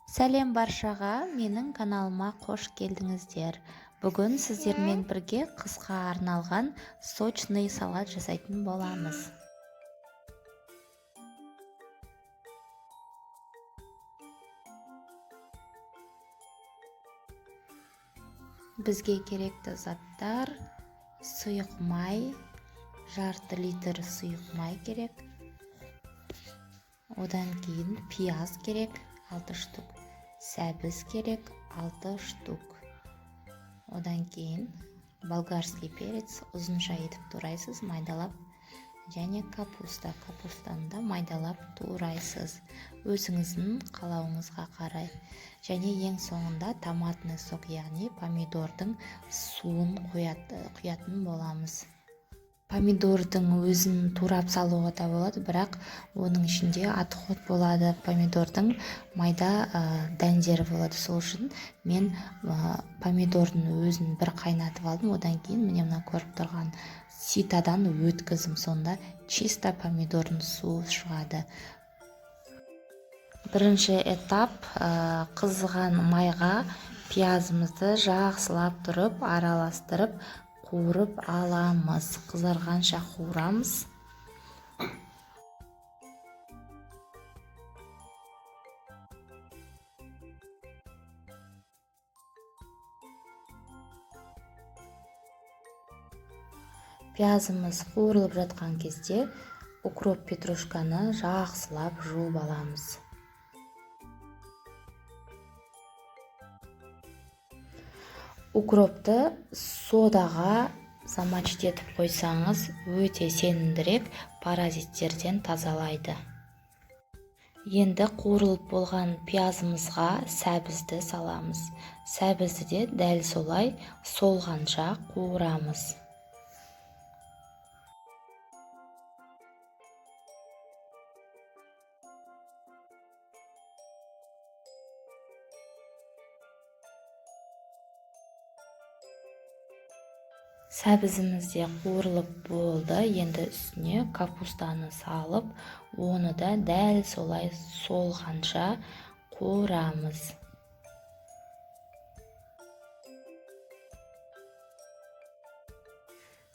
Сәлем баршаға, менің каналыма қош келдіңіздер. Бүгін сіздермен бірге қысқа арналған сочный салат жасайтын боламыз. Бізге керекті заттар: сұйық май, жарты литр сұйық май керек. Одан кейін пияз керек, 6 штук. Сәбіз керек, 6 штук. Одан кейін болгарский перец ұзынша етіп турайсыз, майдалап. Және капустаны да майдалап турайсыз. Өзіңіздің қалауыңызға қарай. Және ең соңында томатный сок, яғни помидордың суын құятын боламыз. Помидордың өзін турап салуға да болады, бірақ оның ішінде отход болады. Помидордың майда дәндері болады. Сол үшін мен помидордың өзін бір қайнатып алдым. Одан кейін міне мына көріп тұрған ситадан өткізім. Сонда чисто помидордың суы шығады. Бірінші этап: қызған майға пиязымызды жақсылап тұрып, араластырып, қуырып аламыз. Қызарғанша қуырамыз. Пиязымыз қуырылып жатқан кезде укроп петрушканы жақсылап жуып аламыз. Укропты содаға замочтетіп қойсаңыз, өте сенімдірек, паразиттерден тазалайды. Енді қуырылып болған пиязымызға сәбізді саламыз. Сәбізді де дәл солай солғанша қуырамыз. Сәбізіміз де қуырылып болды. Енді үстіне капустаны салып, оны да дәл солай солғанша қуырамыз.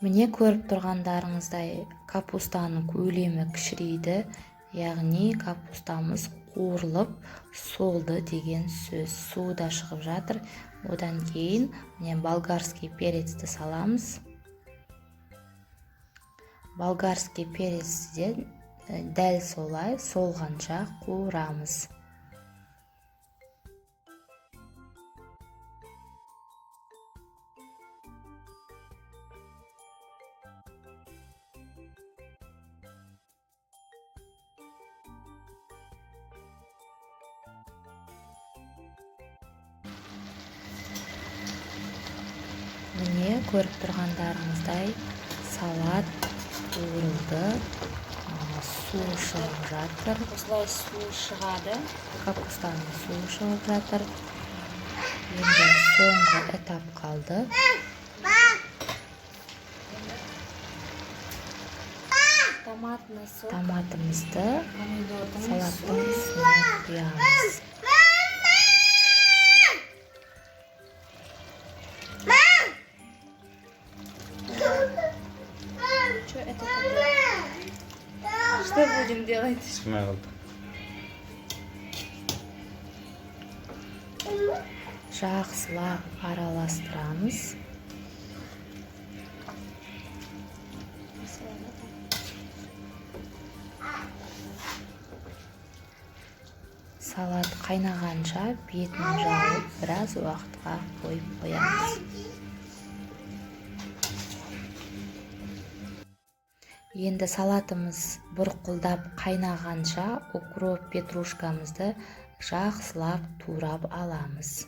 Міне көріп тұрғандарыңыздай капустаның көлемі кішірейді, яғни капустамыз қуырылып солды деген сөз. Суы да шығып жатыр. Одан кейін болгарский перецті саламыз. Болгарский перецті дәл солай солғанша қуырамыз. Міне көріп тұрғандарыңыздай салат қуырылды, суы шығып жатыр. Осылай суы шығады, капустаның суы шығып жатыр. Енді соңғы этап қалды. Томатымызды салаттың үстіне құямыз. Что будем делать? Жақсылап араластырамыз. Салат қайнағанша бетін жауып, біраз уақытқа қойып қоямыз. Енді салатымыз бұрқылдап қайнағанша укроп петрушкамызды жақсылап турап аламыз.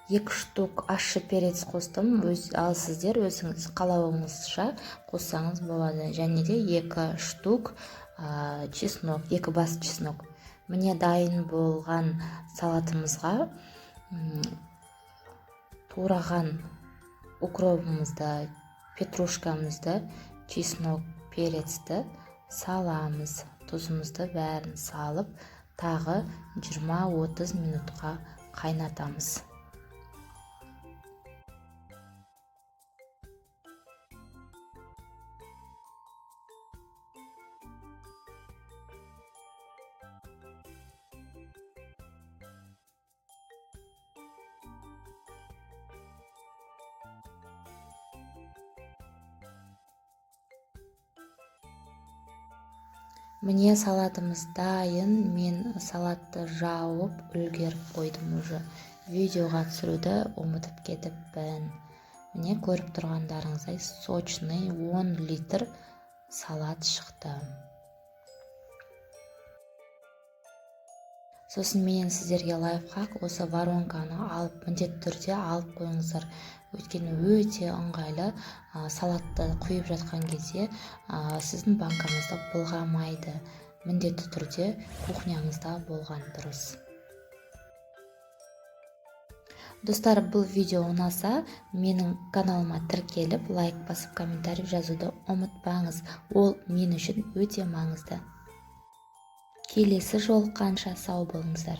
Екі штук ащы перец қостым, ал сіздер өзіңіз қалауыңызша қоссаңыз болады. Және де 2 штук чеснок, 2 бас чеснок. Міне дайын болған салатымызға тураған укробымызды, петрушкамызды, чеснок, перецті саламыз. Тұзымызды бәрін салып, тағы 20-30 минутқа қайнатамыз. Міне салатымыз дайын. Мен салатты жауып үлгеріп қойдым уже. Видеоға түсіруді ұмытып кетіппін. Міне көріп тұрғандарыңыздай сочный 10 литр салат шықты. Сосын менен сіздерге лайфхак, осы воронканы алып, міндетті түрде алып қойыңыздар. Өйткені өте ыңғайлы, салатты құйып жатқан кезде сіздің банкаңызда былғамайды. Міндетті түрде кухняңызда болған дұрыс. Достар, бұл видео ұнаса, менің каналыма тіркеліп, лайк басып, комментарий жазуды ұмытпаңыз. Ол мен үшін өте маңызды. Келесі жолыққанша сау болыңыздар.